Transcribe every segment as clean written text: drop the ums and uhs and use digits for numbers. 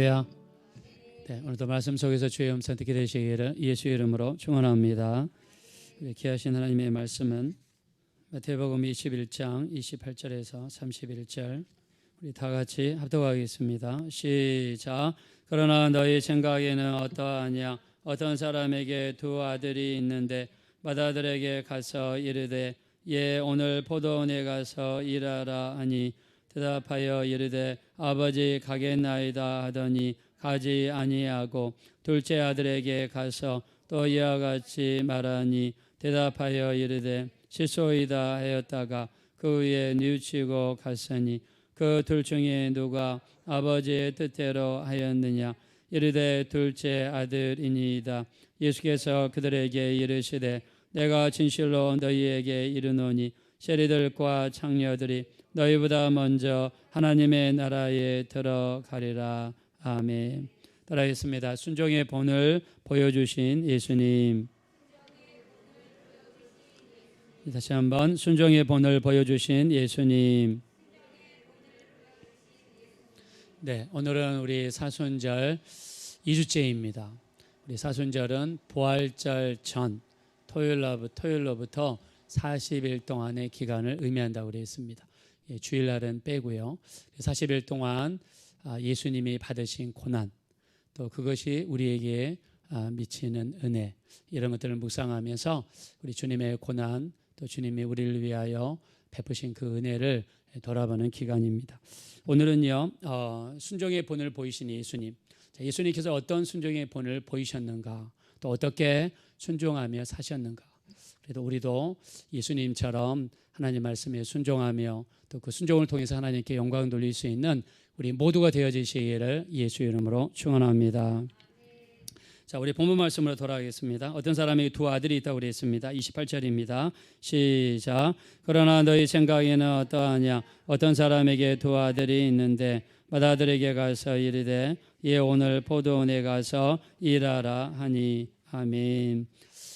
네, 오늘도 말씀 속에서 주의 음성 듣게 되시기를 예수의 이름으로 축원합니다. 우리 귀하신 하나님의 말씀은 마태복음 21장 28절에서 31절 우리 다 같이 합독하겠습니다. 시작. 그러나 너희 생각에는 어떠하냐? 어떤 사람에게 두 아들이 있는데 맏아들에게 가서 이르되 예 오늘 포도원에 가서 일하라 하니 대답하여 이르되 아버지 가겠나이다 하더니 가지 아니하고 둘째 아들에게 가서 또 이와 같이 말하니 대답하여 이르되 실소이다 하였다가 그 후에 뉘우치고 갔으니 그 둘 중에 누가 아버지의 뜻대로 하였느냐? 이르되 둘째 아들이니이다. 예수께서 그들에게 이르시되 내가 진실로 너희에게 이르노니 세리들과 창녀들이 너희보다 먼저 하나님의 나라에 들어가리라. 아멘. 따라하겠습니다. 순종의 본을 보여주신 예수님. 다시 한번 순종의 본을 보여주신 예수님. 네, 오늘은 우리 사순절 2주째입니다. 우리 사순절은 부활절 전 토요일로부터 40일 동안의 기간을 의미한다고 그랬습니다. 주일날은 빼고요. 40일 동안 예수님이 받으신 고난, 또 그것이 우리에게 미치는 은혜, 이런 것들을 묵상하면서 우리 주님의 고난, 또 주님이 우리를 위하여 베푸신 그 은혜를 돌아보는 기간입니다. 오늘은요, 순종의 본을 보이신 예수님. 예수님께서 어떤 순종의 본을 보이셨는가, 또 어떻게 순종하며 사셨는가. 그래도 우리도 예수님처럼 하나님 말씀에 순종하며 또 그 순종을 통해서 하나님께 영광 돌릴 수 있는 우리 모두가 되어지시기를 예수 이름으로 축원합니다. 자, 우리 본문 말씀으로 돌아가겠습니다. 어떤 사람에게 두 아들이 있다고 그랬습니다. 28절입니다. 시작. 그러나 너희 생각에는 어떠하냐? 어떤 사람에게 두 아들이 있는데 맏아들에게 가서 이르되 예 오늘 포도원에 가서 일하라 하니. 아멘.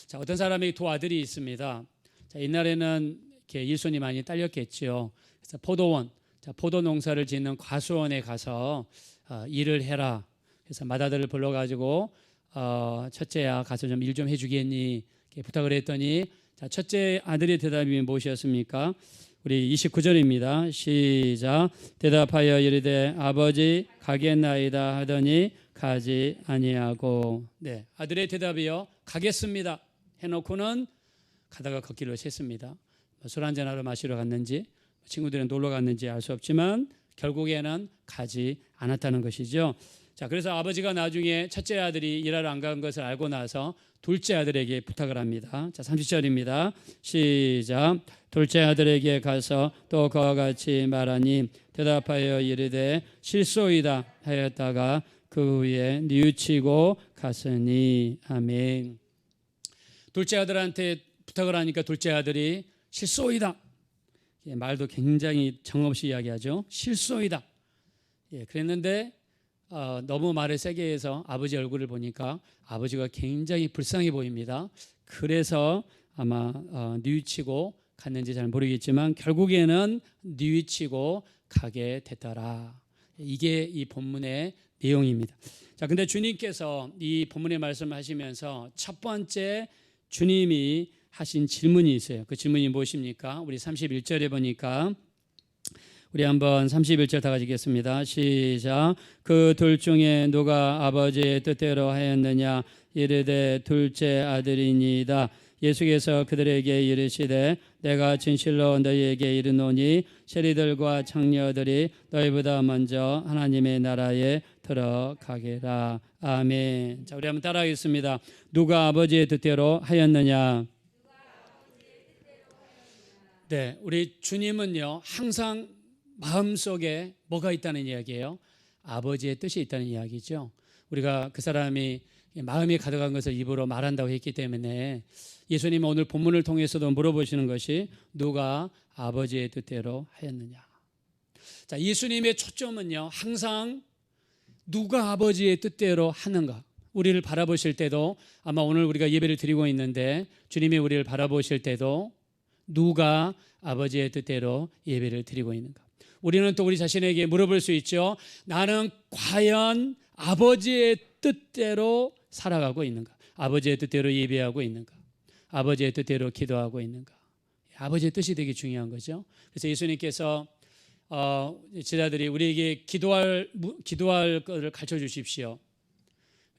자, 어떤 사람에게 두 아들이 있습니다. 자, 옛날에는 이렇게 일손이 많이 딸렸겠죠. 그래서 포도원, 포도 농사를 짓는 과수원에 가서 일을 해라. 그래서 맏아들을 불러가지고 첫째야 가서 좀 일 좀 해주겠니? 이렇게 부탁을 했더니 자, 첫째 아들의 대답이 무엇이었습니까? 우리 29절입니다. 시작. 대답하여 이르되 아버지 가겠나이다 하더니 가지 아니하고. 네, 아들의 대답이요 가겠습니다 해놓고는 가다가 걷기로 했습니다. 술 한잔하러 마시러 갔는지 친구들은 놀러 갔는지 알 수 없지만 결국에는 가지 않았다는 것이죠. 자, 그래서 아버지가 나중에 첫째 아들이 일하러 안 간 것을 알고 나서 둘째 아들에게 부탁을 합니다. 자, 30절입니다. 시작. 둘째 아들에게 가서 또 그와 같이 말하니 대답하여 이르되 실소이다 하였다가 그 후에 뉘우치고 갔으니. 아멘. 둘째 아들한테 부탁을 하니까 둘째 아들이 실소이다. 말도 굉장히 정없이 이야기하죠. 실소이다. 그랬는데 너무 말을 세게 해서 아버지 얼굴을 보니까 아버지가 굉장히 불쌍해 보입니다. 그래서 아마 뉘우치고 갔는지 잘 모르겠지만 결국에는 뉘우치고 가게 됐더라. 이게 이 본문의 내용입니다. 자, 근데 주님께서 이 본문의 말씀을 하시면서 첫 번째 주님이 하신 질문이 있어요. 그 질문이 무엇입니까? 우리 31절에 보니까 우리 한번 31절 다 가지겠습니다. 시작. 그 둘 중에 누가 아버지의 뜻대로 하였느냐? 이르되 둘째 아들이니이다. 예수께서 그들에게 이르시되 내가 진실로 너희에게 이르노니 세리들과 창녀들이 너희보다 먼저 하나님의 나라에 들어가리라. 아멘. 자, 우리 한번 따라하겠습니다. 누가 아버지의 뜻대로 하였느냐? 네, 우리 주님은요 항상 마음속에 뭐가 있다는 이야기예요? 아버지의 뜻이 있다는 이야기죠. 우리가 그 사람이 마음이 가득한 것을 입으로 말한다고 했기 때문에 예수님은 오늘 본문을 통해서도 물어보시는 것이 누가 아버지의 뜻대로 하였느냐. 자, 예수님의 초점은요 항상 누가 아버지의 뜻대로 하는가. 우리를 바라보실 때도 아마 오늘 우리가 예배를 드리고 있는데 주님이 우리를 바라보실 때도 누가 아버지의 뜻대로 예배를 드리고 있는가. 우리는 또 우리 자신에게 물어볼 수 있죠. 나는 과연 아버지의 뜻대로 살아가고 있는가? 아버지의 뜻대로 예배하고 있는가? 아버지의 뜻대로 기도하고 있는가? 아버지의 뜻이 되게 중요한 거죠. 그래서 예수님께서 제자들이 우리에게 기도할 것을 가르쳐 주십시오.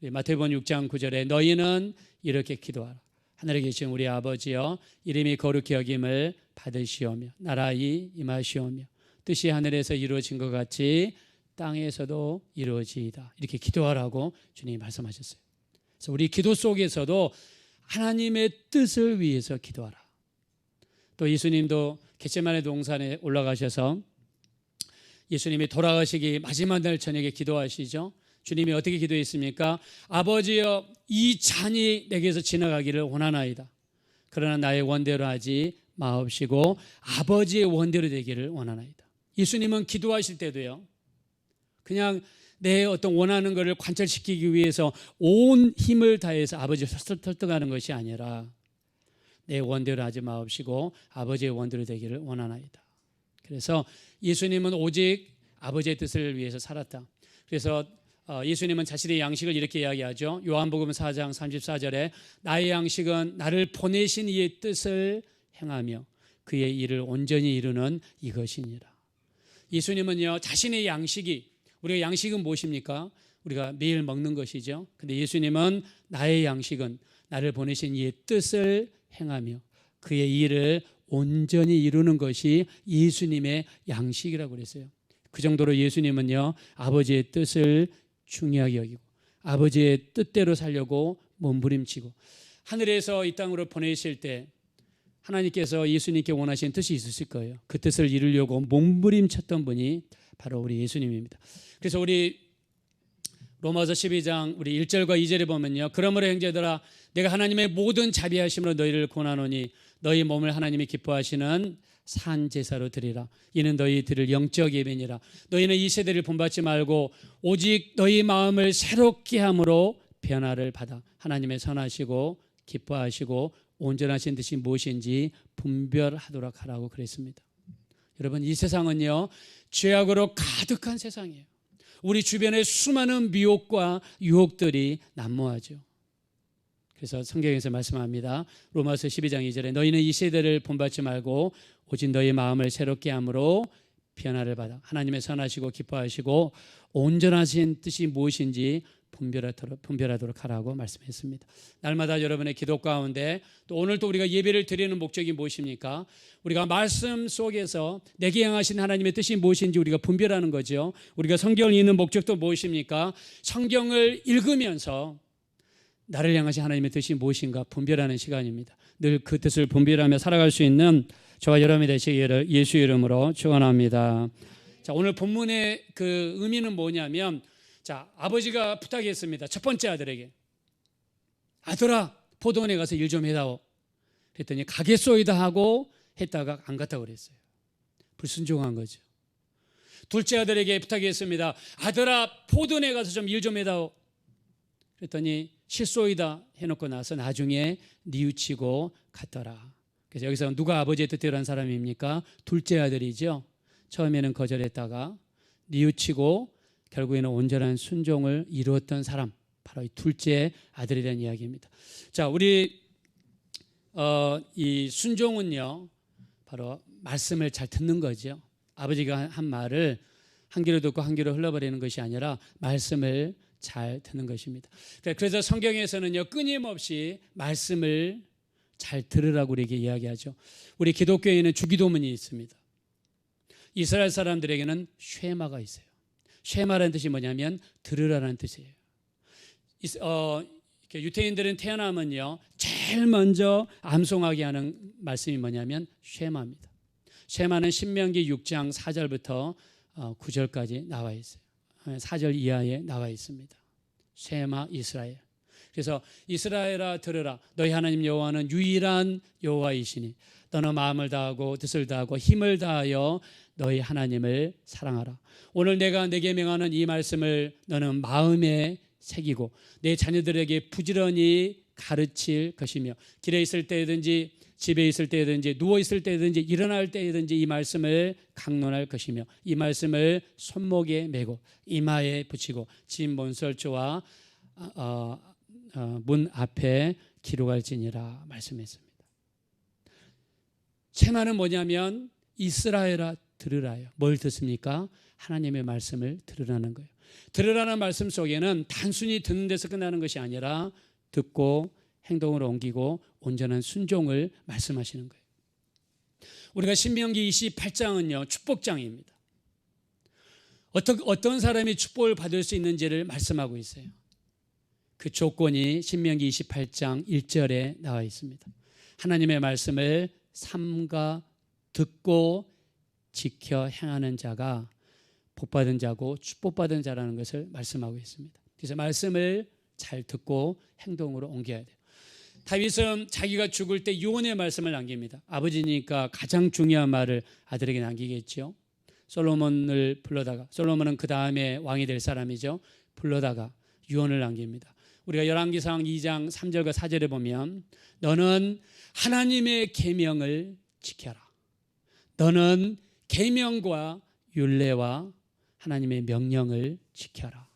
마태복음 6장 9절에 너희는 이렇게 기도하라. 하늘에 계신 우리 아버지여, 이름이 거룩히 여김을 받으시오며 나라의 임하시오며 뜻이 하늘에서 이루어진 것 같이 땅에서도 이루어지이다. 이렇게 기도하라고 주님이 말씀하셨어요. 그래서 우리 기도 속에서도 하나님의 뜻을 위해서 기도하라. 또 예수님도 겟세마네 동산에 올라가셔서 예수님이 돌아가시기 마지막 날 저녁에 기도하시죠. 주님이 어떻게 기도했습니까? 아버지여, 이 잔이 내게서 지나가기를 원하나이다. 그러나 나의 원대로 하지 마옵시고 아버지의 원대로 되기를 원하나이다. 예수님은 기도하실 때도요, 그냥 내 어떤 원하는 것을 관철시키기 위해서 온 힘을 다해서 아버지를 설득하는 것이 아니라 내 원대로 하지 마옵시고 아버지의 원대로 되기를 원하나이다. 그래서 예수님은 오직 아버지의 뜻을 위해서 살았다. 그래서 예수님은 자신의 양식을 이렇게 이야기하죠. 요한복음 4장 34절에 나의 양식은 나를 보내신 이의 뜻을 행하며 그의 일을 온전히 이루는 이것이니라. 예수님은요, 자신의 양식이, 우리가 양식은 무엇입니까? 우리가 매일 먹는 것이죠. 근데 예수님은 나의 양식은 나를 보내신 이의 뜻을 행하며 그의 일을 온전히 이루는 것이 예수님의 양식이라고 그랬어요. 그 정도로 예수님은요, 아버지의 뜻을 중요하게 여기고 아버지의 뜻대로 살려고 몸부림치고 하늘에서 이 땅으로 보내실 때 하나님께서 예수님께 원하신 뜻이 있으실 거예요. 그 뜻을 이루려고 몸부림쳤던 분이 바로 우리 예수님입니다. 그래서 우리 로마서 12장 우리 1절과 2절에 보면요, 그러므로 형제들아 내가 하나님의 모든 자비하심으로 너희를 권하노니 너희 몸을 하나님이 기뻐하시는 산 제사로 드리라. 이는 너희 드릴 영적 예배니라. 너희는 이 세대를 본받지 말고 오직 너희 마음을 새롭게 함으로 변화를 받아 하나님의 선하시고 기뻐하시고 온전하신 뜻이 무엇인지 분별하도록 하라고 그랬습니다. 여러분, 이 세상은요, 죄악으로 가득한 세상이에요. 우리 주변에 수많은 미혹과 유혹들이 난무하죠. 그래서 성경에서 말씀합니다. 로마서 12장 2절에 너희는 이 세대를 본받지 말고 오직 너희 마음을 새롭게 함으로 변화를 받아 하나님의 선하시고 기뻐하시고 온전하신 뜻이 무엇인지 분별하도록 하라고 말씀했습니다. 날마다 여러분의 기도 가운데 또 오늘 또 우리가 예배를 드리는 목적이 무엇입니까? 우리가 말씀 속에서 내게 향하신 하나님의 뜻이 무엇인지 우리가 분별하는 거죠. 우리가 성경을 읽는 목적도 무엇입니까? 성경을 읽으면서 나를 향하신 하나님의 뜻이 무엇인가 분별하는 시간입니다. 늘 그 뜻을 분별하며 살아갈 수 있는 저와 여러분이 되시기를 예수 이름으로 축원합니다. 자, 오늘 본문의 그 의미는 뭐냐면, 자, 아버지가 부탁했습니다. 첫 번째 아들에게, 아들아 포도원에 가서 일 좀 해다오. 그랬더니 가겠소이다 하고 했다가 안 갔다고 그랬어요. 불순종한 거죠. 둘째 아들에게 부탁했습니다. 아들아 포도원에 가서 좀 일 좀 해다오. 그랬더니 실소이다 해놓고 나서 나중에 뉘우치고 갔더라. 그래서 여기서 누가 아버지의 뜻대로 한 사람입니까? 둘째 아들이죠. 처음에는 거절했다가 뉘우치고 결국에는 온전한 순종을 이루었던 사람, 바로 이 둘째 아들이라는 이야기입니다. 자, 우리 이 순종은요, 바로 말씀을 잘 듣는 거죠. 아버지가 한 말을 한 귀로 듣고 한 귀로 흘러버리는 것이 아니라 말씀을 잘 듣는 것입니다. 그래서 성경에서는요, 끊임없이 말씀을 잘 들으라고 우리에게 이야기하죠. 우리 기독교에는 주기도문이 있습니다. 이스라엘 사람들에게는 쉐마가 있어요. 쉐마라는 뜻이 뭐냐면 들으라는 뜻이에요. 유태인들은 태어나면요, 제일 먼저 암송하게 하는 말씀이 뭐냐면 쉐마입니다. 쉐마는 신명기 6장 4절부터 9절까지 나와 있어요. 4절 이하에 나와 있습니다. 쉐마 이스라엘. 그래서 이스라엘아 들으라. 너희 하나님 여호와는 유일한 여호와이시니 너는 마음을 다하고 뜻을 다하고 힘을 다하여 너희 하나님을 사랑하라. 오늘 내가 내게 명하는 이 말씀을 너는 마음에 새기고 내 자녀들에게 부지런히 가르칠 것이며 길에 있을 때든지 집에 있을 때든지 누워 있을 때든지 일어날 때든지 이 말씀을 강론할 것이며 이 말씀을 손목에 메고 이마에 붙이고 집 문설주와 문 앞에 기록할지니라 말씀했습니다. 체마는 뭐냐면 이스라엘아 들으라요. 뭘 듣습니까? 하나님의 말씀을 들으라는 거예요. 들으라는 말씀 속에는 단순히 듣는 데서 끝나는 것이 아니라 듣고 행동으로 옮기고 온전한 순종을 말씀하시는 거예요. 우리가 신명기 28장은요 축복장입니다. 어떤 사람이 축복을 받을 수 있는지를 말씀하고 있어요. 그 조건이 신명기 28장 1절에 나와 있습니다. 하나님의 말씀을 삼가 듣고 지켜 행하는 자가 복받은 자고 축복받은 자라는 것을 말씀하고 있습니다. 그래서 말씀을 잘 듣고 행동으로 옮겨야 돼요. 다윗은 자기가 죽을 때 유언의 말씀을 남깁니다. 아버지니까 가장 중요한 말을 아들에게 남기겠죠. 솔로몬을 불러다가, 솔로몬은 그 다음에 왕이 될 사람이죠. 불러다가 유언을 남깁니다. 우리가 열왕기상 2장 3절과 4절에 보면 너는 하나님의 계명을 지켜라. 너는 계명과 율례와 하나님의 명령을 지켜라.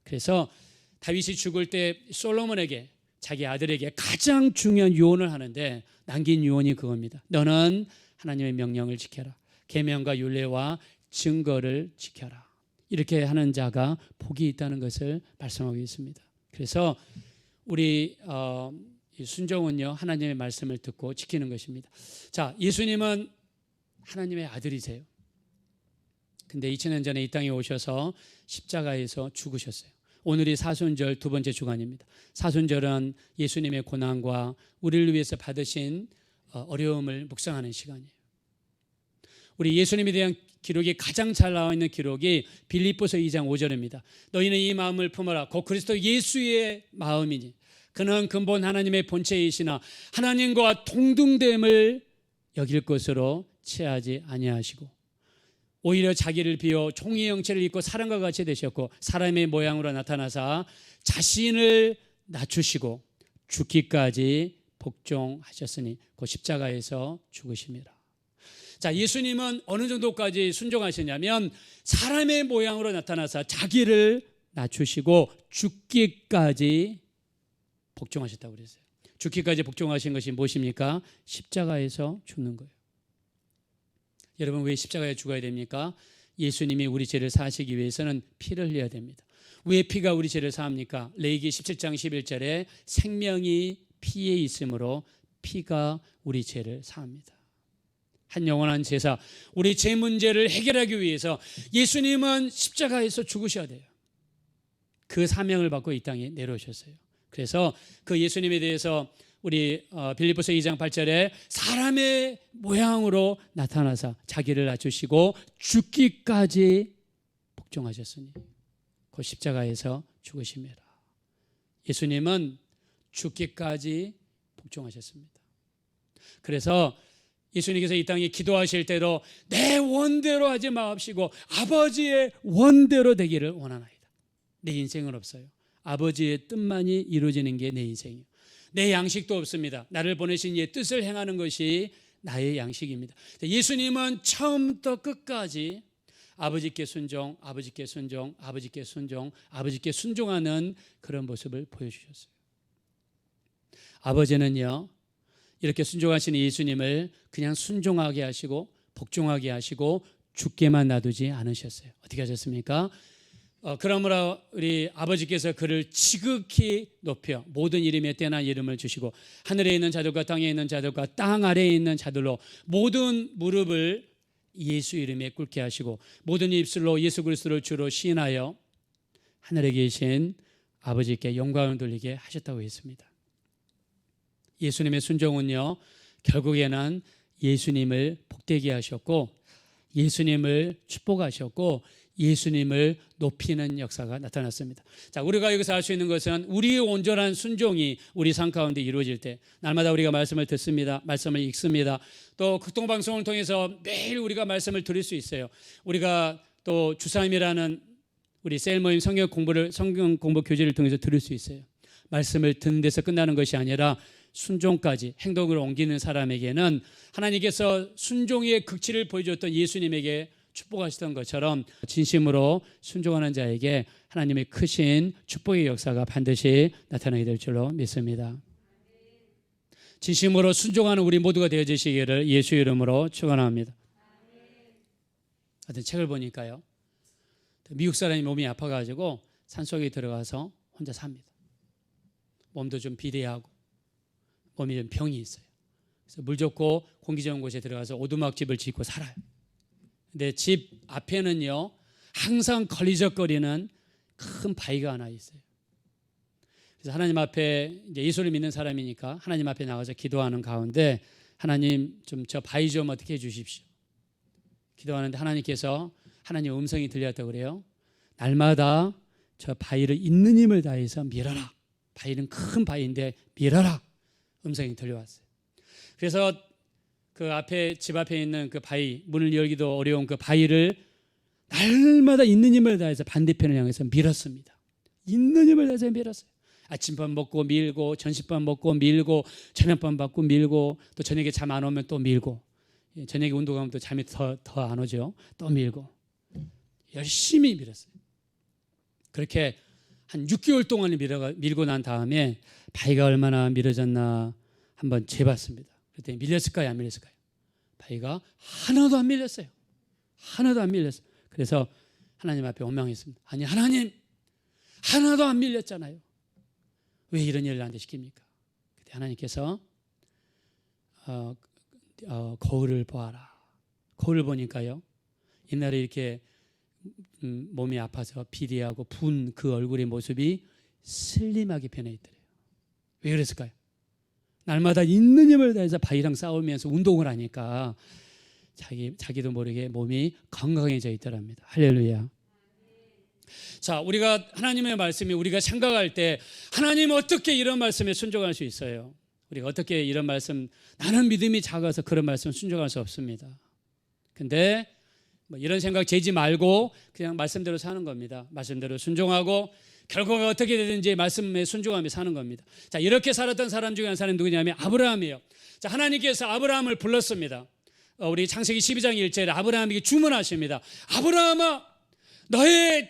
그래서 다윗이 죽을 때 솔로몬에게 자기 아들에게 가장 중요한 유언을 하는데 남긴 유언이 그겁니다. 너는 하나님의 명령을 지켜라. 계명과 율례와 증거를 지켜라. 이렇게 하는 자가 복이 있다는 것을 말씀하고 있습니다. 그래서 우리 순종은요 하나님의 말씀을 듣고 지키는 것입니다. 자, 예수님은 하나님의 아들이세요. 근데 2000년 전에 이 땅에 오셔서 십자가에서 죽으셨어요. 오늘이 사순절 두 번째 주간입니다. 사순절은 예수님의 고난과 우리를 위해서 받으신 어려움을 묵상하는 시간이에요. 우리 예수님에 대한 기록이 가장 잘 나와 있는 기록이 빌립보서 2장 5절입니다. 너희는 이 마음을 품어라. 곧 그리스도 예수의 마음이니 그는 근본 하나님의 본체이시나 하나님과 동등됨을 여길 것으로 취하지 아니하시고 오히려 자기를 비워 종의 형체를 입고 사람과 같이 되셨고 사람의 모양으로 나타나사 자신을 낮추시고 죽기까지 복종하셨으니 그 십자가에서 죽으심이라. 자, 예수님은 어느 정도까지 순종하셨냐면 사람의 모양으로 나타나사 자기를 낮추시고 죽기까지 복종하셨다고 그랬어요. 죽기까지 복종하신 것이 무엇입니까? 십자가에서 죽는 거예요. 여러분, 왜 십자가에 죽어야 됩니까? 예수님이 우리 죄를 사하시기 위해서는 피를 흘려야 됩니다. 왜 피가 우리 죄를 사합니까? 레위기 17장 11절에 생명이 피에 있으므로 피가 우리 죄를 사합니다. 한 영원한 제사, 우리 죄 문제를 해결하기 위해서 예수님은 십자가에서 죽으셔야 돼요. 그 사명을 받고 이 땅에 내려오셨어요. 그래서 그 예수님에 대해서 우리 빌립보서 2장 8절에 사람의 모양으로 나타나사 자기를 낮추시고 죽기까지 복종하셨으니 그 십자가에서 죽으심이라. 예수님은 죽기까지 복종하셨습니다. 그래서 예수님께서 이 땅에 기도하실 때도 내 원대로 하지 마옵시고 아버지의 원대로 되기를 원하나이다. 내 인생은 없어요. 아버지의 뜻만이 이루어지는 게 내 인생이에요. 내 양식도 없습니다. 나를 보내신 이의 뜻을 행하는 것이 나의 양식입니다. 예수님은 처음부터 끝까지 아버지께 순종, 아버지께 순종, 아버지께 순종, 아버지께 순종하는 그런 모습을 보여주셨어요. 아버지는요 이렇게 순종하시는 예수님을 그냥 순종하게 하시고 복종하게 하시고 죽게만 놔두지 않으셨어요. 어떻게 하셨습니까? 그러므로 우리 아버지께서 그를 지극히 높여 모든 이름에 뛰어난 이름을 주시고 하늘에 있는 자들과 땅에 있는 자들과 땅 아래에 있는 자들로 모든 무릎을 예수 이름에 꿇게 하시고 모든 입술로 예수 그리스도를 주로 시인하여 하늘에 계신 아버지께 영광을 돌리게 하셨다고 했습니다. 예수님의 순종은요 결국에는 예수님을 복되게 하셨고 예수님을 축복하셨고 예수님을 높이는 역사가 나타났습니다. 자, 우리가 여기서 알 수 있는 것은 우리의 온전한 순종이 우리 삶 가운데 이루어질 때 날마다 우리가 말씀을 듣습니다. 말씀을 읽습니다. 또 극동방송을 통해서 매일 우리가 말씀을 들을 수 있어요. 우리가 또 주삼이라는 우리 셀 모임 성경 공부 교제를 통해서 들을 수 있어요. 말씀을 듣는 데서 끝나는 것이 아니라 순종까지 행동으로 옮기는 사람에게는 하나님께서 순종의 극치를 보여줬던 예수님에게 축복하시던 것처럼 진심으로 순종하는 자에게 하나님의 크신 축복의 역사가 반드시 나타나게 될 줄로 믿습니다. 진심으로 순종하는 우리 모두가 되어주시기를 예수 이름으로 축원합니다. 어떤 책을 보니까요, 미국 사람이 몸이 아파가지고 산속에 들어가서 혼자 삽니다. 몸도 좀 비대하고 몸이 좀 병이 있어요. 그래서 물 좋고 공기 좋은 곳에 들어가서 오두막집을 짓고 살아요. 근데 집 앞에는요, 항상 걸리적거리는 큰 바위가 하나 있어요. 그래서 하나님 앞에 이제 예수를 믿는 사람이니까 하나님 앞에 나가서 기도하는 가운데 하나님 좀 저 바위 좀 어떻게 해주십시오. 기도하는데 하나님께서 하나님 음성이 들렸다고 그래요. 날마다 저 바위를 있는 힘을 다해서 밀어라. 바위는 큰 바위인데 밀어라. 음성이 들려왔어요. 그래서 그 앞에 집 앞에 있는 그 바위, 문을 열기도 어려운 그 바위를 날마다 있는 힘을 다해서 반대편을 향해서 밀었습니다. 있는 힘을 다해서 밀었어요. 아침밥 먹고 밀고, 점심밥 먹고 밀고, 저녁밥 먹고 밀고, 또 저녁에 잠 안 오면 또 밀고, 저녁에 운동하면 또 잠이 더 안 오죠. 또 밀고 열심히 밀었어요. 그렇게 한 6개월 동안 밀고 난 다음에 바위가 얼마나 밀어졌나 한번 재봤습니다. 그랬더니 밀렸을까요? 안 밀렸을까요? 바위가 하나도 안 밀렸어요. 하나도 안 밀렸어요. 그래서 하나님 앞에 원망했습니다. 아니 하나님, 하나도 안 밀렸잖아요. 왜 이런 일을 나한테 시킵니까? 그때 하나님께서 거울을 보아라. 거울을 보니까요, 옛날에 이렇게 몸이 아파서 비대하고 부은 그 얼굴의 모습이 슬림하게 변해 있더래요. 왜 그랬을까요? 날마다 있는 힘을 다해서 바위랑 싸우면서 운동을 하니까 자기도 모르게 몸이 건강해져 있더랍니다. 할렐루야. 자, 우리가 하나님의 말씀이 우리가 생각할 때 하나님 어떻게 이런 말씀에 순종할 수 있어요? 우리가 어떻게 이런 말씀, 나는 믿음이 작아서 그런 말씀 순종할 수 없습니다. 근데 뭐 이런 생각 재지 말고 그냥 말씀대로 사는 겁니다. 말씀대로 순종하고 결국 어떻게 되든지 말씀에 순종하며 사는 겁니다. 자, 이렇게 살았던 사람 중에 한 사람이 누구냐면 아브라함이에요. 자, 하나님께서 아브라함을 불렀습니다. 우리 창세기 12장 1절에 아브라함에게 주문하십니다. 아브라함아, 너의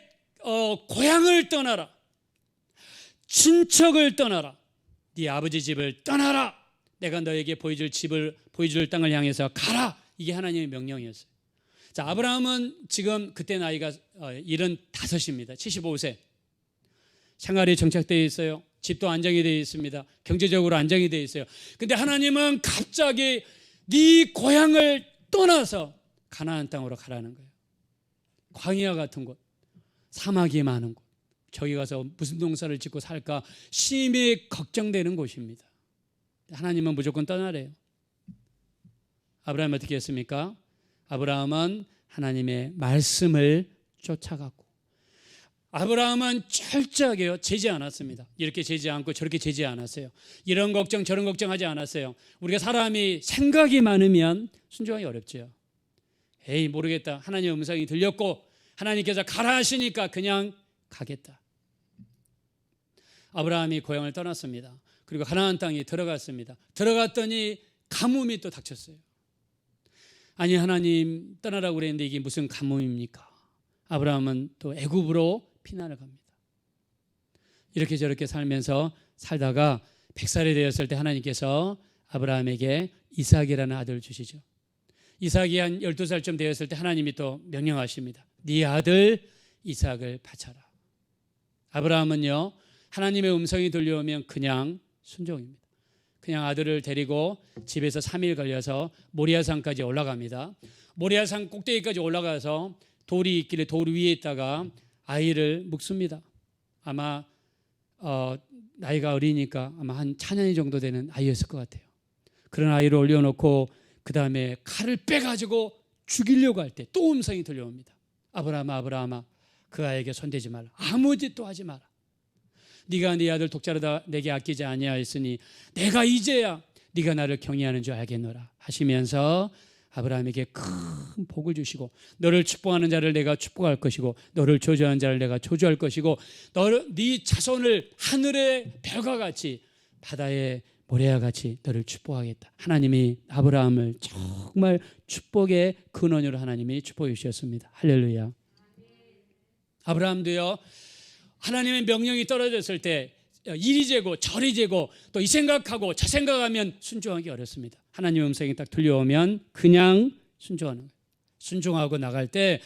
고향을 떠나라. 친척을 떠나라. 네 아버지 집을 떠나라. 내가 너에게 보여줄 땅을 향해서 가라. 이게 하나님의 명령이었어요. 자, 아브라함은 지금 그때 나이가 75입니다. 75세. 생활이 정착되어 있어요. 집도 안정이 되어 있습니다. 경제적으로 안정이 되어 있어요. 근데 하나님은 갑자기 네 고향을 떠나서 가나안 땅으로 가라는 거예요. 광야 같은 곳, 사막이 많은 곳, 저기 가서 무슨 농사를 짓고 살까 심히 걱정되는 곳입니다. 하나님은 무조건 떠나래요. 아브라함이 어떻게 했습니까? 아브라함은 하나님의 말씀을 쫓아갔고, 아브라함은 철저하게요, 재지 않았습니다. 이렇게 재지 않고 저렇게 재지 않았어요. 이런 걱정 저런 걱정하지 않았어요. 우리가 사람이 생각이 많으면 순종하기 어렵죠. 에이 모르겠다. 하나님의 음성이 들렸고 하나님께서 가라 하시니까 그냥 가겠다. 아브라함이 고향을 떠났습니다. 그리고 가나안 땅에 들어갔습니다. 들어갔더니 가뭄이 또 닥쳤어요. 아니 하나님 떠나라고 그랬는데 이게 무슨 가뭄입니까? 아브라함은 또 애굽으로 피난을 갑니다. 이렇게 저렇게 살다가 100살이 되었을 때 하나님께서 아브라함에게 이삭이라는 아들을 주시죠. 이삭이 한 12살쯤 되었을 때 하나님이 또 명령하십니다. 네 아들 이삭을 바쳐라. 아브라함은요, 하나님의 음성이 들려오면 그냥 순종입니다. 그냥 아들을 데리고 집에서 3일 걸려서 모리아산까지 올라갑니다. 모리아산 꼭대기까지 올라가서 돌이 있길래 돌 위에 있다가 아이를 묵습니다. 아마 나이가 어리니까 아마 한 차년이 정도 되는 아이였을 것 같아요. 그런 아이를 올려놓고 그 다음에 칼을 빼가지고 죽이려고 할 때 또 음성이 들려옵니다. 아브라함아, 아브라함아, 그 아이에게 손대지 말라. 아무 짓도 하지 마라. 네가 네 아들 독자로다 내게 아끼지 아니하였으니 내가 이제야 네가 나를 경외하는 줄 알겠노라 하시면서 아브라함에게 큰 복을 주시고 너를 축복하는 자를 내가 축복할 것이고 너를 저주하는 자를 내가 저주할 것이고 네 자손을 하늘의 별과 같이 바다의 모래와 같이 너를 축복하겠다. 하나님이 아브라함을 정말 축복의 근원으로 하나님이 축복해 주셨습니다. 할렐루야. 아브라함도요, 하나님의 명령이 떨어졌을 때 이리 재고 저리 재고 또 이 생각하고 저 생각하면 순종하기 어렵습니다. 하나님 음성이 딱 들려오면 그냥 순종하는 거예요. 순종하고 나갈 때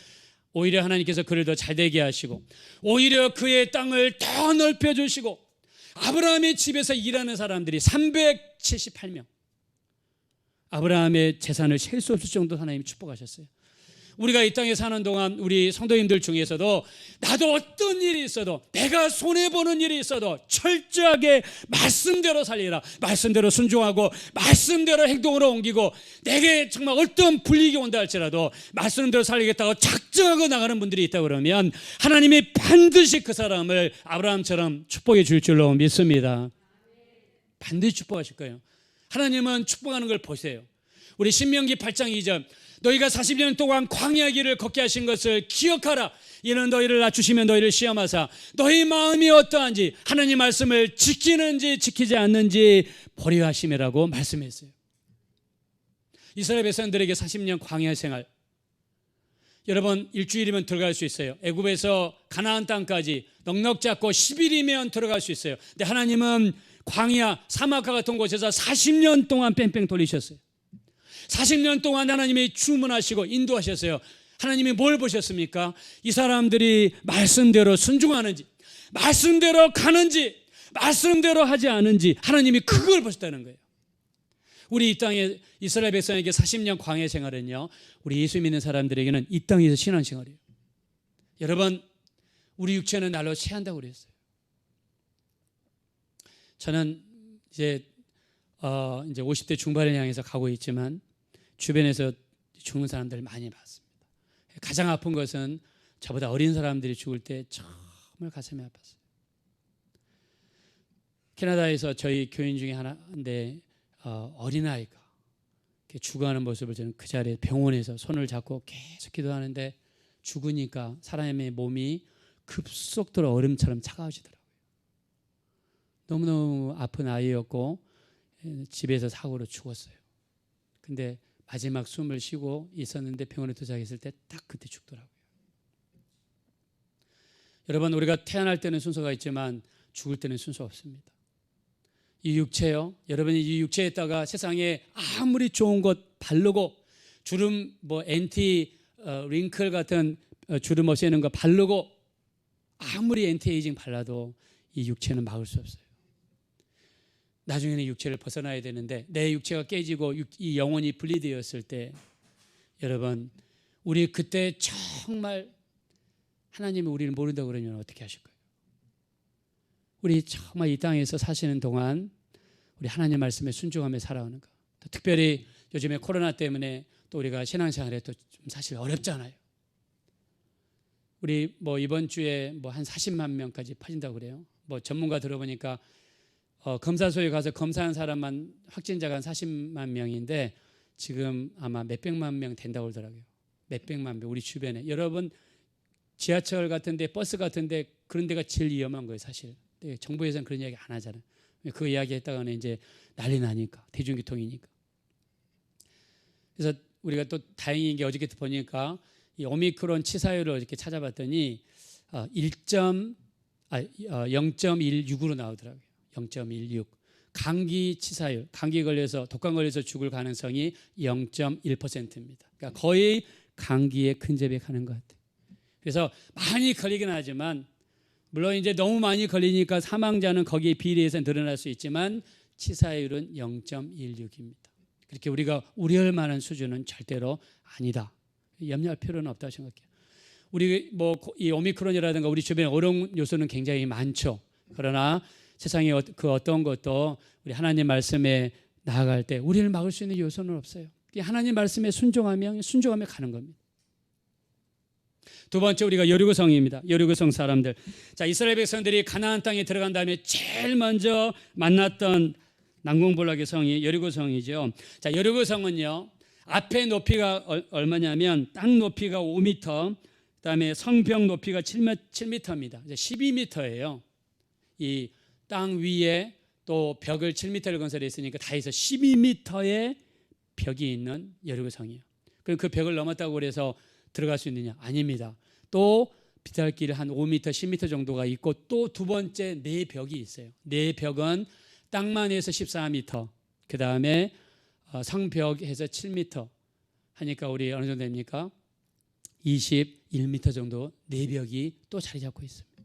오히려 하나님께서 그를 더 잘되게 하시고 오히려 그의 땅을 더 넓혀주시고 아브라함의 집에서 일하는 사람들이 378명, 아브라함의 재산을 셀 수 없을 정도로 하나님이 축복하셨어요. 우리가 이 땅에 사는 동안 우리 성도님들 중에서도 나도 어떤 일이 있어도 내가 손해보는 일이 있어도 철저하게 말씀대로 살리라, 말씀대로 순종하고 말씀대로 행동으로 옮기고 내게 정말 어떤 불이익이 온다 할지라도 말씀대로 살리겠다고 작정하고 나가는 분들이 있다 그러면 하나님이 반드시 그 사람을 아브라함처럼 축복해 줄 줄로 믿습니다. 반드시 축복하실 거예요. 하나님은 축복하는 걸 보세요. 우리 신명기 8장 2절 너희가 40년 동안 광야 길을 걷게 하신 것을 기억하라. 이는 너희를 낮추시면 너희를 시험하사 너희 마음이 어떠한지 하나님 말씀을 지키는지 지키지 않는지 보려 하심이라고 말씀했어요. 이스라엘 백성들에게 40년 광야 생활, 여러분 일주일이면 들어갈 수 있어요. 애굽에서 가나안 땅까지 넉넉 잡고 10일이면 들어갈 수 있어요. 근데 하나님은 광야 사막과 같은 곳에서 40년 동안 뺑뺑 돌리셨어요. 40년 동안 하나님이 주문하시고 인도하셨어요. 하나님이 뭘 보셨습니까? 이 사람들이 말씀대로 순종하는지, 말씀대로 가는지, 말씀대로 하지 않은지 하나님이 그걸 보셨다는 거예요. 우리 이 땅에 이스라엘 백성에게 40년 광야 생활은요, 우리 예수 믿는 사람들에게는 이 땅에서 신앙생활이에요. 여러분, 우리 육체는 날로 체한다고 그랬어요. 저는 이제 50대 중반을 향해서 가고 있지만 주변에서 죽는 사람들을 많이 봤습니다. 가장 아픈 것은 저보다 어린 사람들이 죽을 때 정말 가슴이 아팠어요. 캐나다에서 저희 교인 중에 하나인데 어린아이가 죽어가는 모습을 저는 그 자리에 병원에서 손을 잡고 계속 기도하는데 죽으니까 사람의 몸이 급속도로 얼음처럼 차가워지더라고요. 너무너무 아픈 아이였고 집에서 사고로 죽었어요. 근데 마지막 숨을 쉬고 있었는데 병원에 도착했을 때 딱 그때 죽더라고요. 여러분, 우리가 태어날 때는 순서가 있지만 죽을 때는 순서 없습니다. 이 육체요, 여러분이 이 육체에다가 세상에 아무리 좋은 것 바르고 주름 엔티 링클 같은 주름 없애는 거 바르고 아무리 엔티에이징 발라도 이 육체는 막을 수 없어요. 나중에는 육체를 벗어나야 되는데 내 육체가 깨지고 이 영혼이 분리되었을 때 여러분, 우리 그때 정말 하나님이 우리를 모른다고 그러면 어떻게 하실 거예요? 우리 정말 이 땅에서 사시는 동안 우리 하나님 말씀에 순종하며 살아오는 거, 또 특별히 요즘에 코로나 때문에 또 우리가 신앙생활에 또 좀 사실 어렵잖아요. 우리 이번 주에 한 40만 명까지 퍼진다고 그래요. 전문가 들어보니까 검사소에 가서 검사한 사람만 확진자가 한 40만 명인데 지금 아마 몇백만 명 된다고 그러더라고요. 몇백만 명, 우리 주변에. 여러분, 지하철 같은데 버스 같은데 그런 데가 제일 위험한 거예요, 사실. 정부에서는 그런 이야기 안 하잖아요. 그 이야기 했다가는 이제 난리 나니까, 대중교통이니까. 그래서 우리가 또 다행인 게 어저께 보니까 이 오미크론 치사율을 이렇게 찾아봤더니 0.16으로 나오더라고요. 0.16. 감기 치사율, 감기 걸려서 독감 걸려서 죽을 가능성이 0.1%입니다. 그러니까 거의 감기에 근접해 가는 것 같아요. 그래서 많이 걸리긴 하지만 물론 이제 너무 많이 걸리니까 사망자는 거기에 비례해서 늘어날 수 있지만 치사율은 0.16입니다. 그렇게 우리가 우려할 만한 수준은 절대로 아니다. 염려할 필요는 없다고 생각해요. 우리 이 오미크론이라든가 우리 주변에 어려운 요소는 굉장히 많죠. 그러나 세상에 그 어떤 것도 우리 하나님 말씀에 나아갈 때 우리를 막을 수 있는 요소는 없어요. 하나님 말씀에 순종하며 가는 겁니다. 두 번째, 우리가 여리고성입니다. 여리고성 사람들. 자, 이스라엘 백성들이 가나안 땅에 들어간 다음에 제일 먼저 만났던 난공불락의 성이 여리고성이죠. 자, 여리고성은요, 앞에 높이가 얼마냐면 땅 높이가 5m, 그다음에 성벽 높이가 7m입니다. 12m예요. 이 땅 위에 또 벽을 7m를 건설했으니까 다 해서 12m의 벽이 있는 여리고성이에요. 그럼 그 벽을 넘었다고 해서 들어갈 수 있느냐? 아닙니다. 또 비탈길 한 5m, 10m 정도가 있고 또 두 번째 네 벽이 있어요. 네 벽은 땅만 해서 14m, 그 다음에 성벽해서 7m 하니까 우리 어느 정도 됩니까? 21m 정도 네 벽이 또 자리 잡고 있습니다.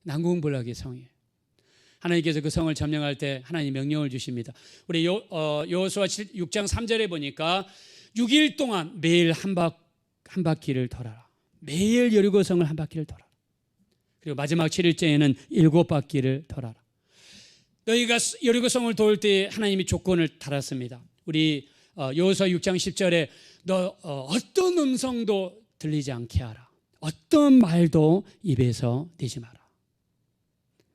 난공불락의 성이에요. 하나님께서 그 성을 점령할 때 하나님 명령을 주십니다. 우리 여호수아 6장 3절에 보니까 6일 동안 매일 한 바퀴를 돌아라. 매일 여리고성을 한 바퀴를 돌아라. 그리고 마지막 7일째에는 7바퀴를 돌아라. 너희가 여리고성을 도울 때 하나님이 조건을 달았습니다. 우리 여호수아 6장 10절에 너 어떤 음성도 들리지 않게 하라. 어떤 말도 입에서 내지 마라.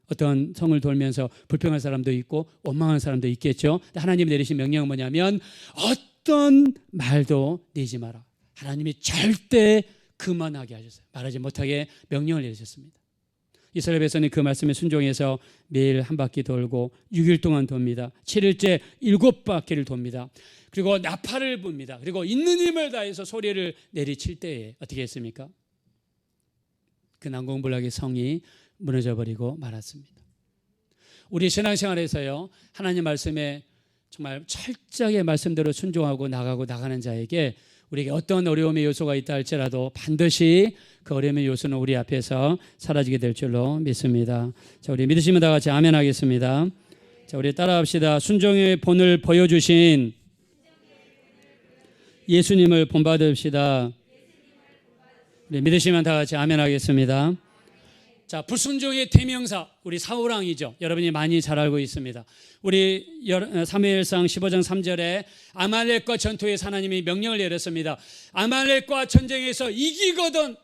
어떤 성을 돌면서 불평한 사람도 있고 원망한 사람도 있겠죠. 하나님이 내리신 명령은 뭐냐면 어떤 말도 내지 마라. 하나님이 절대 그만하게 하셨어요. 말하지 못하게 명령을 내리셨습니다. 이스라엘 백성이 그 말씀에 순종해서 매일 한 바퀴 돌고 6일 동안 돕니다. 7일째 7바퀴를 돕니다. 그리고 나팔을 붑니다. 그리고 있는 힘을 다해서 소리를 내리칠 때에 어떻게 했습니까? 그 난공불락의 성이 무너져 버리고 말았습니다. 우리 신앙생활에서요, 하나님 말씀에 정말 철저하게 말씀대로 순종하고 나가는 자에게 우리에게 어떤 어려움의 요소가 있다 할지라도 반드시 그 어려움의 요소는 우리 앞에서 사라지게 될 줄로 믿습니다. 자, 우리 믿으시면 다 같이 아멘 하겠습니다. 자, 우리 따라합시다. 순종의 본을 보여주신 예수님을 본받읍시다. 우리 믿으시면 다 같이 아멘 하겠습니다. 자, 불순종의 대명사 우리 사울왕이죠. 여러분이 많이 잘 알고 있습니다. 우리 사무엘상 15장 3절에 아말렉과 전투에서 하나님이 명령을 내렸습니다. 아말렉과 전쟁에서 이기거든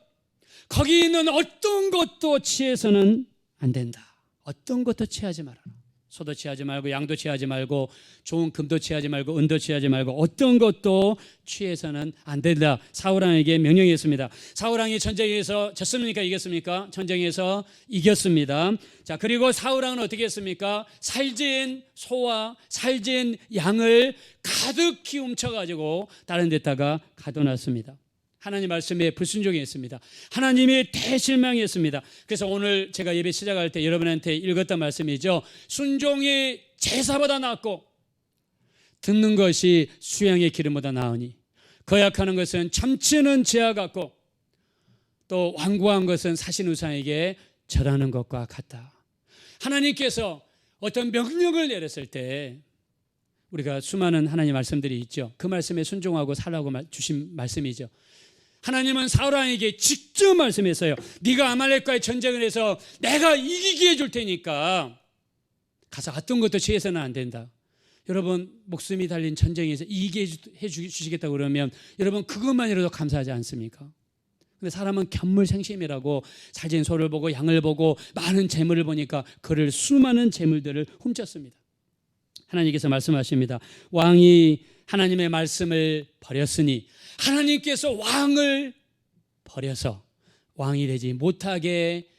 거기 있는 어떤 것도 취해서는 안 된다. 어떤 것도 취하지 말아라. 소도 취하지 말고 양도 취하지 말고 좋은 금도 취하지 말고 은도 취하지 말고 어떤 것도 취해서는 안 된다. 사울왕에게 명령했습니다. 사울왕이 전쟁에서 졌습니까? 이겼습니까? 전쟁에서 이겼습니다. 자, 그리고 사울왕은 어떻게 했습니까? 살진 소와 살진 양을 가득히 훔쳐가지고 다른 데다가 가둬놨습니다. 하나님 말씀에 불순종했습니다. 하나님이 대실망했습니다. 그래서 오늘 제가 예배 시작할 때 여러분한테 읽었던 말씀이죠. 순종이 제사보다 낫고 듣는 것이 수양의 기름보다 나으니 거역하는 것은 참치는 지하 같고 또 완고한 것은 사신 우상에게 절하는 것과 같다. 하나님께서 어떤 명령을 내렸을 때 우리가 수많은 하나님 말씀들이 있죠. 그 말씀에 순종하고 살라고 주신 말씀이죠. 하나님은 사울왕에게 직접 말씀했어요. 네가 아말렉과의 전쟁을 해서 내가 이기게 해줄 테니까 가서 어떤 것도 취해서는 안 된다. 여러분 목숨이 달린 전쟁에서 이기게 해주시겠다고 그러면 여러분 그것만이라도 감사하지 않습니까? 근데 사람은 견물생심이라고 살진 소를 보고 양을 보고 많은 재물을 보니까 그를 수많은 재물들을 훔쳤습니다. 하나님께서 말씀하십니다. 왕이 하나님의 말씀을 버렸으니 하나님께서 왕을 버려서 왕이 되지 못하게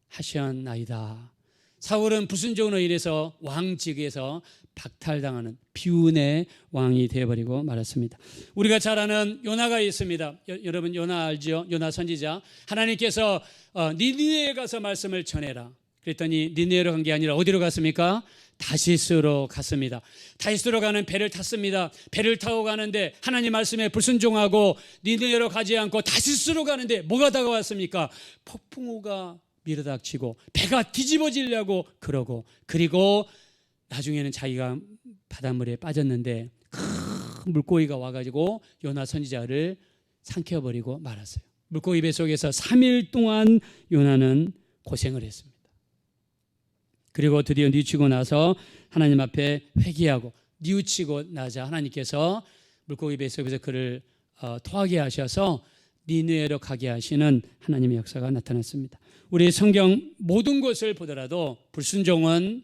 하셨나이다. 사울은 불순종으로 인해서 왕직에서 박탈당하는 비운의 왕이 되어버리고 말았습니다. 우리가 잘 아는 요나가 있습니다. 여러분 요나 알죠? 요나 선지자. 하나님께서 니느웨에 가서 말씀을 전해라. 그랬더니 니느웨로 간 게 아니라 어디로 갔습니까? 다시스로 갔습니다. 다시스로 가는 배를 탔습니다. 배를 타고 가는데 하나님 말씀에 불순종하고 니느웨로 가지 않고 다시스로 가는데 뭐가 다가왔습니까? 폭풍우가 밀어닥치고 배가 뒤집어지려고 그러고 그리고 나중에는 자기가 바닷물에 빠졌는데 큰 물고기가 와가지고 요나 선지자를 삼켜버리고 말았어요. 물고기 뱃속에서 3일 동안 요나는 고생을 했습니다. 그리고 드디어 뉘우치고 나서 하나님 앞에 회개하고 뉘우치고 나자 하나님께서 물고기 뱃속에서 그를 토하게 하셔서 니느웨로 가게 하시는 하나님의 역사가 나타났습니다. 우리 성경 모든 것을 보더라도 불순종은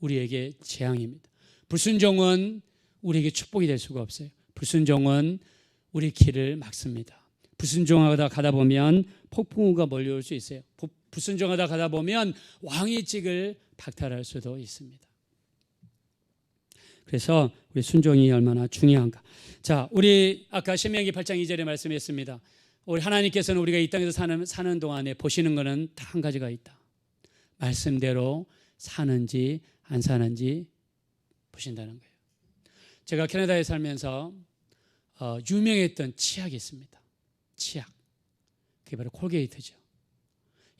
우리에게 재앙입니다. 불순종은 우리에게 축복이 될 수가 없어요. 불순종은 우리 길을 막습니다. 불순종하다 가다 보면 폭풍우가 몰려올 수 있어요. 불순종하다 가다 보면 왕의 직을 박탈할 수도 있습니다. 그래서 우리 순종이 얼마나 중요한가. 자, 우리 아까 신명기 8장 2절에 말씀했습니다. 우리 하나님께서는 우리가 이 땅에서 사는 동안에 보시는 것은 다 한 가지가 있다. 말씀대로 사는지 안 사는지 보신다는 거예요. 제가 캐나다에 살면서 유명했던 치약이 있습니다. 치약. 그게 바로 콜게이트죠.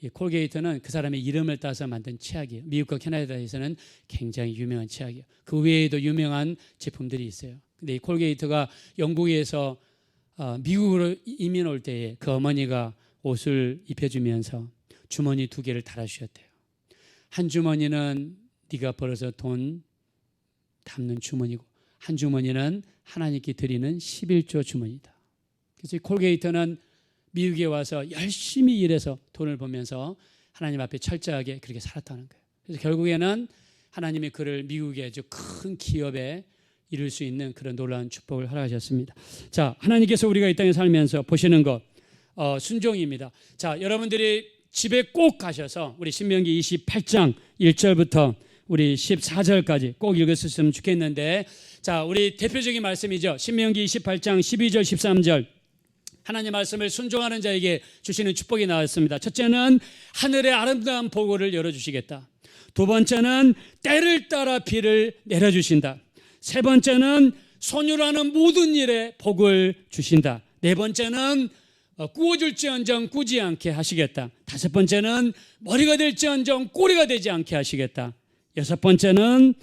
이 콜게이트는 그 사람의 이름을 따서 만든 치약이에요. 미국과 캐나다에서는 굉장히 유명한 치약이에요. 그 외에도 유명한 제품들이 있어요. 근데 이 콜게이트가 영국에서 미국으로 이민 올 때에 그 어머니가 옷을 입혀주면서 주머니 2개를 달아주셨대요. 한 주머니는 네가 벌어서 돈 담는 주머니고, 한 주머니는 하나님께 드리는 11조 주머니다. 그래서 이 콜게이트는 미국에 와서 열심히 일해서 돈을 벌면서 하나님 앞에 철저하게 그렇게 살았다는 거예요. 그래서 결국에는 하나님의 그를 미국의 아주 큰 기업에 이룰 수 있는 그런 놀라운 축복을 허락하셨습니다. 자, 하나님께서 우리가 이 땅에 살면서 보시는 것 순종입니다. 자, 여러분들이 집에 꼭 가셔서 우리 신명기 28장 1절부터 우리 14절까지 꼭 읽었으면 좋겠는데, 자, 우리 대표적인 말씀이죠. 신명기 28장 12절 13절 하나님 말씀을 순종하는 자에게 주시는 축복이 나왔습니다. 첫째는 하늘의 아름다운 보고를 열어주시겠다. 두 번째는 때를 따라 비를 내려주신다. 세 번째는 손으로하는 모든 일에 복을 주신다. 네 번째는 구워줄지언정 꾸지 않게 하시겠다. 다섯 번째는 머리가 될지언정 꼬리가 되지 않게 하시겠다. 여섯 번째는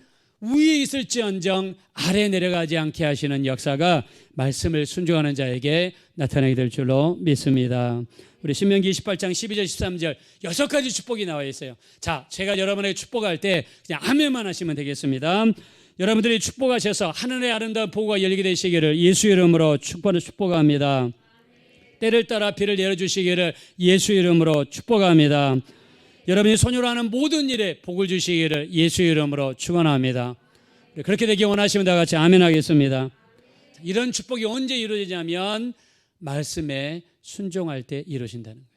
위에 있을지언정 아래 내려가지 않게 하시는 역사가 말씀을 순종하는 자에게 나타나게 될 줄로 믿습니다. 우리 신명기 28장 12절 13절 6가지 축복이 나와 있어요. 자, 제가 여러분에게 축복할 때 그냥 아멘만 하시면 되겠습니다. 여러분들이 축복하셔서 하늘의 아름다운 보고가 열리게 되시기를 예수 이름으로 축복합니다. 때를 따라 비를 내려주시기를 예수 이름으로 축복합니다. 여러분이 손으로 하는 모든 일에 복을 주시기를 예수 이름으로 축원합니다. 그렇게 되기 원하시면 다 같이 아멘 하겠습니다. 이런 축복이 언제 이루어지냐면 말씀에 순종할 때 이루어진다는 거예요.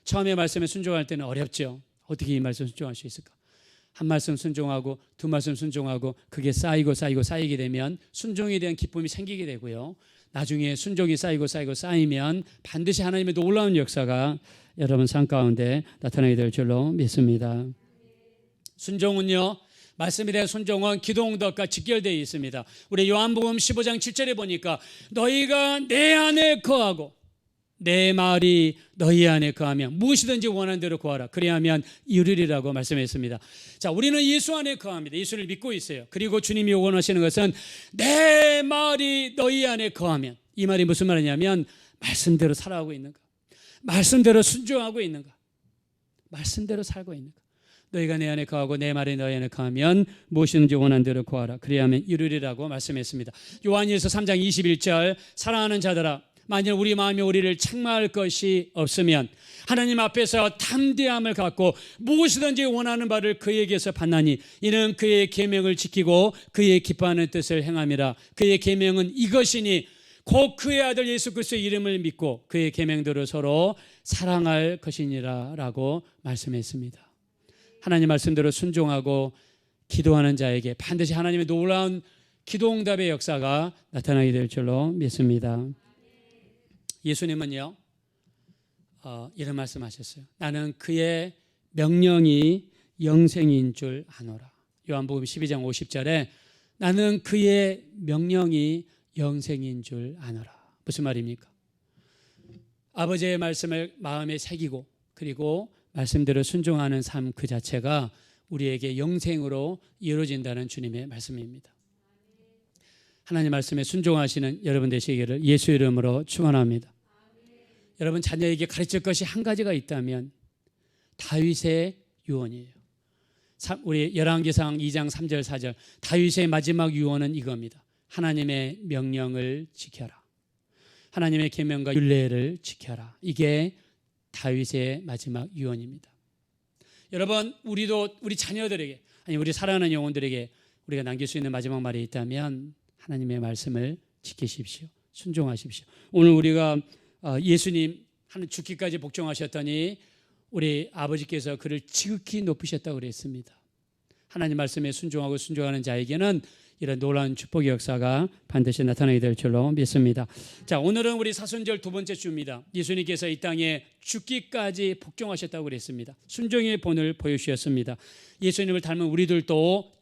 처음에 말씀에 순종할 때는 어렵죠. 어떻게 이 말씀 순종할 수 있을까? 한 말씀 순종하고 두 말씀 순종하고 그게 쌓이게 되면 순종에 대한 기쁨이 생기게 되고요. 나중에 순종이 쌓이면 반드시 하나님의 놀라운 역사가 여러분 삶 가운데 나타나게 될 줄로 믿습니다. 순종은요, 말씀에 대한 순종은 기도 응답과 직결되어 있습니다. 우리 요한복음 15장 7절에 보니까 너희가 내 안에 거하고 내 말이 너희 안에 거하면 무엇이든지 원하는 대로 구하라. 그리하면 이루리라고 말씀했습니다. 자, 우리는 예수 안에 거합니다. 예수를 믿고 있어요. 그리고 주님이 원하시는 것은 내 말이 너희 안에 거하면, 이 말이 무슨 말이냐면 말씀대로 살아가고 있는가, 말씀대로 순종하고 있는가, 말씀대로 살고 있는가. 너희가 내 안에 거하고 내 말이 너희 안에 거하면 무엇이든지 원하는 대로 구하라. 그리하면 이루리라고 말씀했습니다. 요한일서 3장 21절 사랑하는 자들아, 만일 우리 마음이 우리를 책망할 것이 없으면 하나님 앞에서 담대함을 갖고 무엇이든지 원하는 바를 그에게서 받나니 이는 그의 계명을 지키고 그의 기뻐하는 뜻을 행함이라. 그의 계명은 이것이니 곧 그의 아들 예수 그리스도의 이름을 믿고 그의 계명대로 서로 사랑할 것이니라 라고 말씀했습니다. 하나님 말씀대로 순종하고 기도하는 자에게 반드시 하나님의 놀라운 기도응답의 역사가 나타나게 될 줄로 믿습니다. 예수님은요, 이런 말씀하셨어요. 나는 그의 명령이 영생인 줄 아노라. 요한복음 12장 50절에 나는 그의 명령이 영생인 줄 아노라. 무슨 말입니까? 아버지의 말씀을 마음에 새기고 그리고 말씀대로 순종하는 삶 그 자체가 우리에게 영생으로 이루어진다는 주님의 말씀입니다. 하나님 말씀에 순종하시는 여러분 되시기를 예수 이름으로 축원합니다. 여러분 자녀에게 가르칠 것이 한 가지가 있다면 다윗의 유언이에요. 우리 열왕기상 2장 3절 4절 다윗의 마지막 유언은 이겁니다. 하나님의 명령을 지켜라. 하나님의 계명과 율례를 지켜라. 이게 다윗의 마지막 유언입니다. 여러분 우리도 우리 자녀들에게 아니 우리 사랑하는 영혼들에게 우리가 남길 수 있는 마지막 말이 있다면 하나님의 말씀을 지키십시오. 순종하십시오. 오늘 우리가 예수님 하는 죽기까지 복종하셨더니 우리 아버지께서 그를 지극히 높으셨다고 그랬습니다. 하나님 말씀에 순종하고 순종하는 자에게는 이런 놀라운 축복의 역사가 반드시 나타나게 될 줄로 믿습니다. 자, 오늘은 우리 사순절 두 번째 주입니다. 예수님께서 이 땅에 죽기까지 복종하셨다고 그랬습니다. 순종의 본을 보여주셨습니다. 예수님을 닮은 우리들도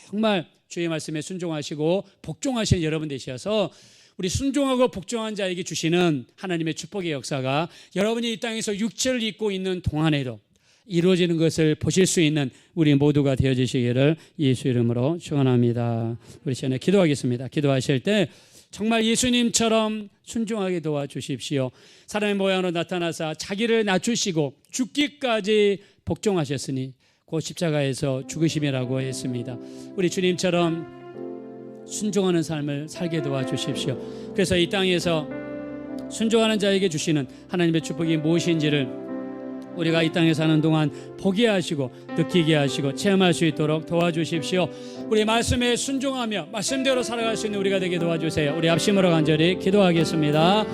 정말 주의 말씀에 순종하시고 복종하시는 여러분 되셔서 우리 순종하고 복종한 자에게 주시는 하나님의 축복의 역사가 여러분이 이 땅에서 육체를 입고 있는 동안에도 이루어지는 것을 보실 수 있는 우리 모두가 되어주시기를 예수 이름으로 축원합니다. 우리 시간에 기도하겠습니다. 기도하실 때 정말 예수님처럼 순종하게 도와주십시오. 사람의 모양으로 나타나사 자기를 낮추시고 죽기까지 복종하셨으니 곧 십자가에서 죽으심이라고 했습니다. 우리 주님처럼 순종하는 삶을 살게 도와주십시오. 그래서 이 땅에서 순종하는 자에게 주시는 하나님의 축복이 무엇인지를 우리가 이 땅에 사는 동안 보게 하시고 느끼게 하시고 체험할 수 있도록 도와주십시오. 우리 말씀에 순종하며 말씀대로 살아갈 수 있는 우리가 되게 도와주세요. 우리 합심으로 간절히 기도하겠습니다.